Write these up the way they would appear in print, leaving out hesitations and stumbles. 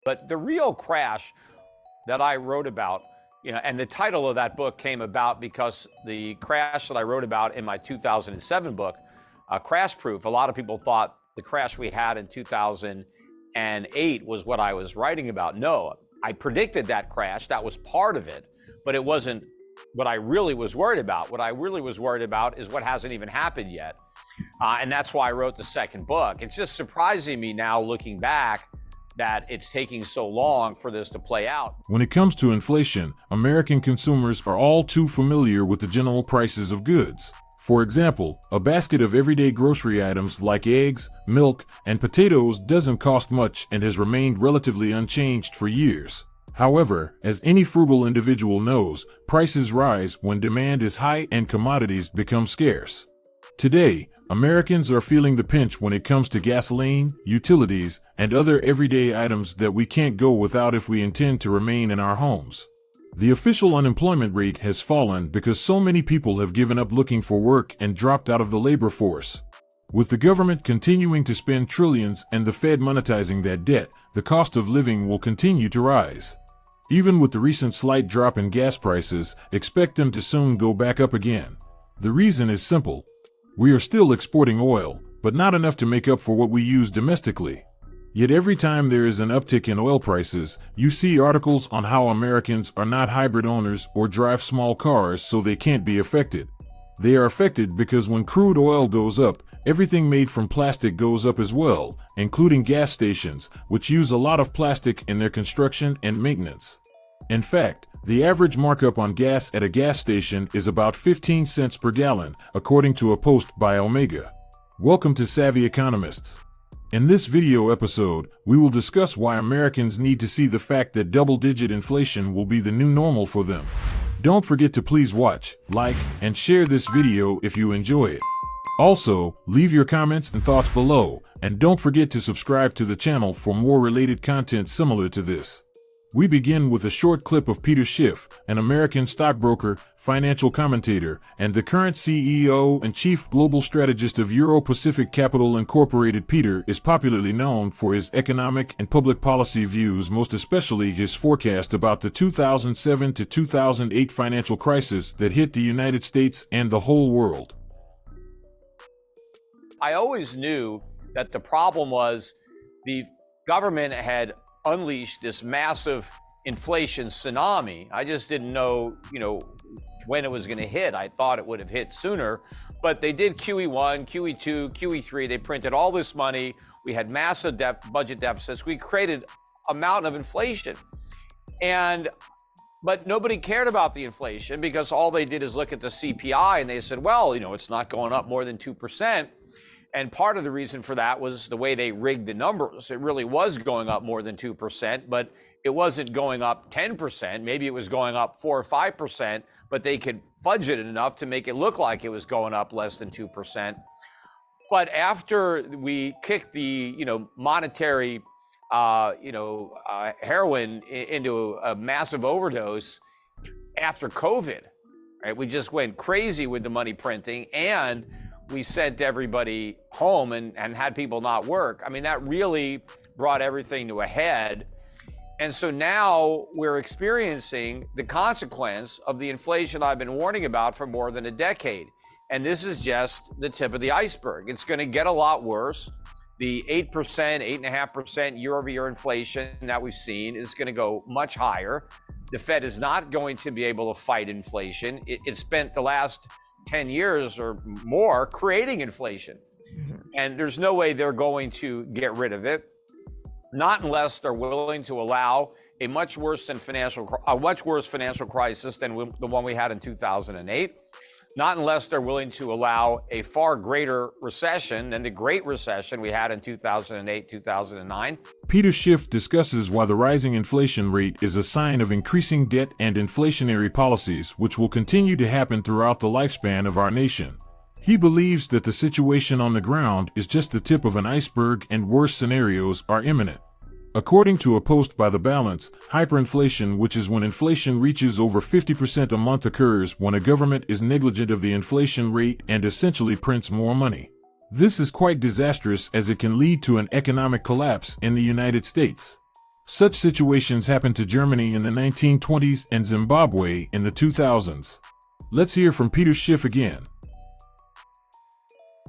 But the real crash that I wrote about, and the title of that book came about because the crash that I wrote about in my 2007 book, Crash Proof, a lot of people thought the crash we had in 2008 was what I was writing about. No, I predicted that crash. That was part of it, but it wasn't what I really was worried about. What I really was worried about is what hasn't even happened yet. And that's why I wrote the second book. It's just surprising me now looking back that it's taking so long for this to play out. When it comes to inflation, American consumers are all too familiar with the general prices of goods. For example, a basket of everyday grocery items like eggs, milk, and potatoes doesn't cost much and has remained relatively unchanged for years. However, as any frugal individual knows, prices rise when demand is high and commodities become scarce. Today, Americans are feeling the pinch when it comes to gasoline, utilities, and other everyday items that we can't go without if we intend to remain in our homes. The official unemployment rate has fallen because so many people have given up looking for work and dropped out of the labor force. With the government continuing to spend trillions and the Fed monetizing that debt, the cost of living will continue to rise. Even with the recent slight drop in gas prices, expect them to soon go back up again. The reason is simple. We are still exporting oil, but not enough to make up for what we use domestically. Yet every time there is an uptick in oil prices, you see articles on how Americans are not hybrid owners or drive small cars so they can't be affected. They are affected because when crude oil goes up, everything made from plastic goes up as well, including gas stations, which use a lot of plastic in their construction and maintenance. In fact, the average markup on gas at a gas station is about 15 cents per gallon, according to a post by Omega. Welcome to Savvy Economists. In this video episode, we will discuss why Americans need to see the fact that double-digit inflation will be the new normal for them. Don't forget to please watch, like, and share this video if you enjoy it. Also, leave your comments and thoughts below, and don't forget to subscribe to the channel for more related content similar to this. We begin with a short clip of Peter Schiff, an American stockbroker, financial commentator, and the current CEO and chief global strategist of Euro-Pacific Capital Incorporated. Peter is popularly known for his economic and public policy views, most especially his forecast about the 2007 to 2008 financial crisis that hit the United States and the whole world. I always knew that the problem was the government had unleashed this massive inflation tsunami. I just didn't know, when it was going to hit. I thought it would have hit sooner, but they did QE1, QE2, QE3. They printed all this money. We had massive budget deficits. We created a mountain of inflation. But nobody cared about the inflation because all they did is look at the CPI and they said, well, it's not going up more than 2%. And part of the reason for that was the way they rigged the numbers. It really was going up more than 2%, but it wasn't going up 10%. Maybe it was going up 4 or 5%, but they could fudge it enough to make it look like it was going up less than 2%. But after we kicked the, monetary, heroin into a massive overdose after COVID, right? We just went crazy with the money printing, and we sent everybody home and had people not work. I mean, that really brought everything to a head. And so now we're experiencing the consequence of the inflation I've been warning about for more than a decade. And this is just the tip of the iceberg. It's going to get a lot worse. The 8%, 8.5% year-over-year inflation that we've seen is going to go much higher. The Fed is not going to be able to fight inflation. It spent the last 10 years or more creating inflation. And there's no way they're going to get rid of it, not unless they're willing to allow a much worse financial crisis than the one we had in 2008. Not unless they're willing to allow a far greater recession than the Great Recession we had in 2008, 2009. Peter Schiff discusses why the rising inflation rate is a sign of increasing debt and inflationary policies, which will continue to happen throughout the lifespan of our nation. He believes that the situation on the ground is just the tip of an iceberg and worse scenarios are imminent. According to a post by The Balance, hyperinflation, which is when inflation reaches over 50% a month, occurs when a government is negligent of the inflation rate and essentially prints more money. This is quite disastrous as it can lead to an economic collapse in the United States. Such situations happened to Germany in the 1920s and Zimbabwe in the 2000s. Let's hear from Peter Schiff again.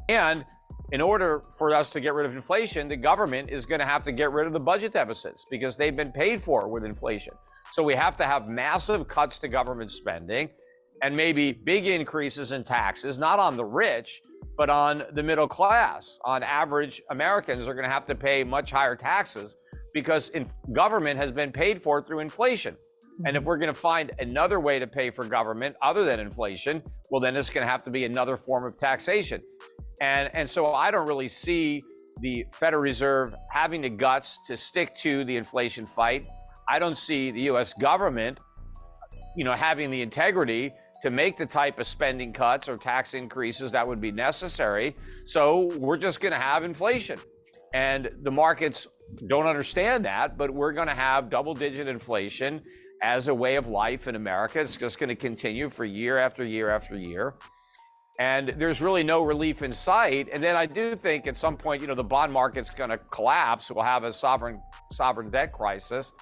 And in order for us to get rid of inflation, the government is going to have to get rid of the budget deficits because they've been paid for with inflation. So we have to have massive cuts to government spending and maybe big increases in taxes, not on the rich, but on the middle class. On average, Americans are going to have to pay much higher taxes because government has been paid for through inflation. And if we're going to find another way to pay for government other than inflation, well, then it's going to have to be another form of taxation. And so I don't really see the Federal Reserve having the guts to stick to the inflation fight. I don't see the U.S. government, having the integrity to make the type of spending cuts or tax increases that would be necessary. So we're just going to have inflation. And the markets don't understand that, but we're going to have double-digit inflation as a way of life in America. It's just going to continue for year after year after year. And there's really no relief in sight. And then I do think at some point, the bond market's going to collapse. We'll have a sovereign debt crisis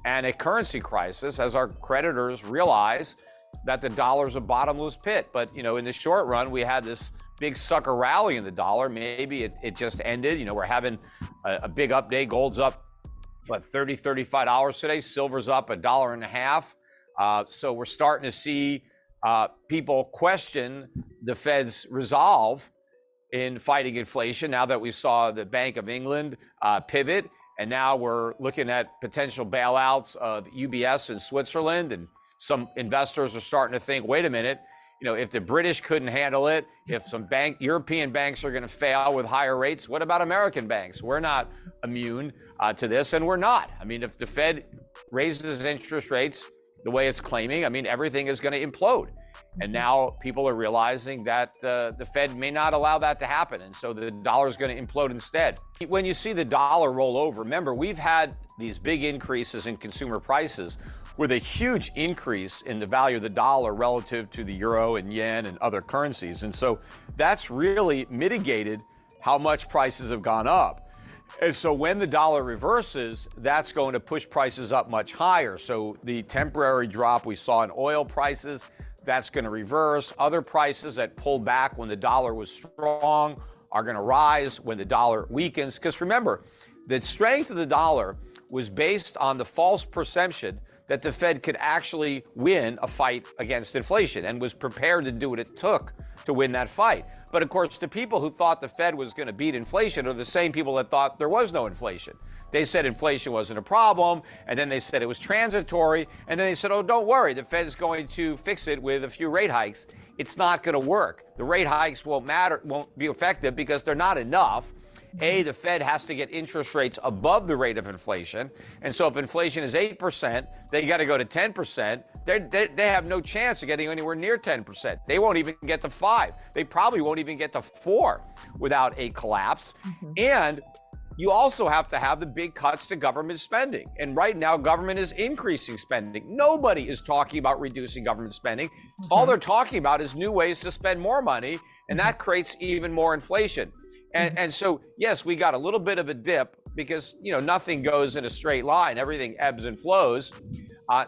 and a currency crisis as our creditors realize that the dollar's a bottomless pit. But, in the short run, we had this big sucker rally in the dollar. Maybe it just ended. We're having a big update. Gold's up, $30, $35 today. Silver's up $1.50. So we're starting to see people question the Fed's resolve in fighting inflation now that we saw the Bank of England pivot. And now we're looking at potential bailouts of UBS in Switzerland. And some investors are starting to think, wait a minute, if the British couldn't handle it, if some European banks are going to fail with higher rates, what about American banks? We're not immune to this, and we're not. If the Fed raises interest rates the way it's claiming, everything is going to implode. And now people are realizing that the Fed may not allow that to happen. And so the dollar is going to implode instead. When you see the dollar roll over, remember, we've had these big increases in consumer prices with a huge increase in the value of the dollar relative to the euro and yen and other currencies. And so that's really mitigated how much prices have gone up. And so when the dollar reverses, that's going to push prices up much higher. So the temporary drop we saw in oil prices, that's going to reverse. Other prices that pulled back when the dollar was strong are going to rise when the dollar weakens. Because remember, the strength of the dollar was based on the false perception that the Fed could actually win a fight against inflation and was prepared to do what it took to win that fight. But of course, the people who thought the Fed was going to beat inflation are the same people that thought there was no inflation. They said inflation wasn't a problem, and then they said it was transitory, and then they said, oh, don't worry, the Fed's going to fix it with a few rate hikes. It's not going to work. The rate hikes won't be effective because they're not enough. The Fed has to get interest rates above the rate of inflation. And so if inflation is 8%, they got to go to 10%. They have no chance of getting anywhere near 10%. They won't even get to 5. They probably won't even get to 4 without a collapse. And you also have to have the big cuts to government spending. And right now, government is increasing spending. Nobody is talking about reducing government spending. All they're talking about is new ways to spend more money, and that creates even more inflation. And so, yes, we got a little bit of a dip because, nothing goes in a straight line. Everything ebbs and flows.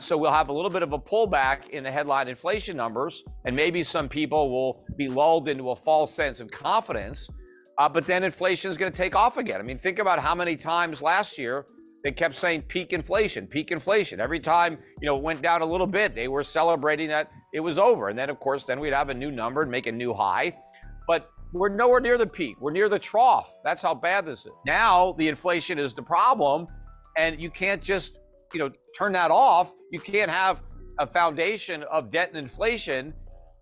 So we'll have a little bit of a pullback in the headline inflation numbers, and maybe some people will be lulled into a false sense of confidence. But then inflation is going to take off again. Think about how many times last year they kept saying peak inflation, peak inflation. Every time, it went down a little bit, they were celebrating that it was over. And then, of course, then we'd have a new number and make a new high. But we're nowhere near the peak. We're near the trough. That's how bad this is. Now the inflation is the problem, and you can't just, turn that off. You can't have a foundation of debt and inflation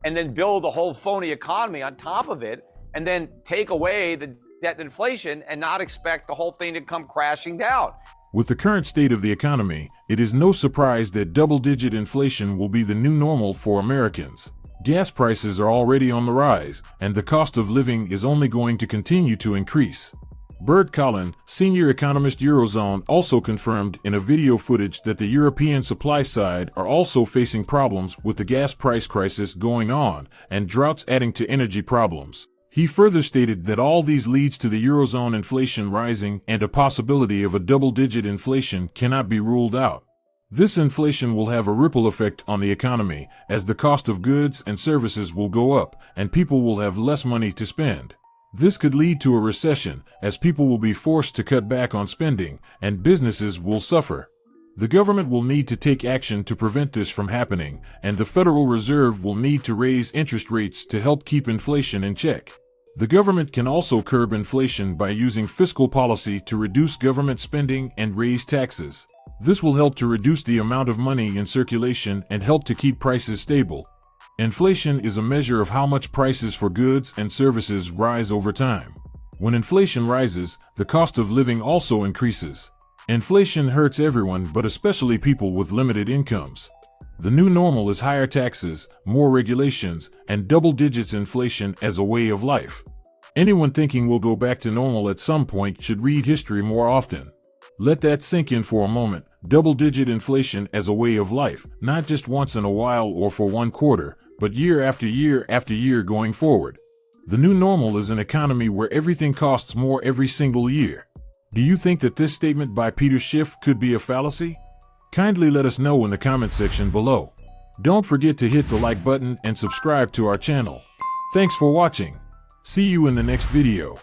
and then build a whole phony economy on top of it and then take away the debt and inflation and not expect the whole thing to come crashing down. With the current state of the economy, it is no surprise that double-digit inflation will be the new normal for Americans. Gas prices are already on the rise, and the cost of living is only going to continue to increase. Bert Collin, senior economist Eurozone, also confirmed in a video footage that the European supply side are also facing problems with the gas price crisis going on and droughts adding to energy problems. He further stated that all these leads to the Eurozone inflation rising and a possibility of a double-digit inflation cannot be ruled out. This inflation will have a ripple effect on the economy as the cost of goods and services will go up and people will have less money to spend. This could lead to a recession as people will be forced to cut back on spending and businesses will suffer. The government will need to take action to prevent this from happening, and the Federal Reserve will need to raise interest rates to help keep inflation in check. The government can also curb inflation by using fiscal policy to reduce government spending and raise taxes. This will help to reduce the amount of money in circulation and help to keep prices stable. Inflation is a measure of how much prices for goods and services rise over time. When inflation rises, the cost of living also increases. Inflation hurts everyone, but especially people with limited incomes. The new normal is higher taxes, more regulations, and double-digit inflation as a way of life. Anyone thinking we'll go back to normal at some point should read history more often. Let that sink in for a moment. Double-digit inflation as a way of life, not just once in a while or for one quarter, but year after year after year going forward. The new normal is an economy where everything costs more every single year. Do you think that this statement by Peter Schiff could be a fallacy? Kindly let us know in the comment section below. Don't forget to hit the like button and subscribe to our channel. Thanks for watching. See you in the next video.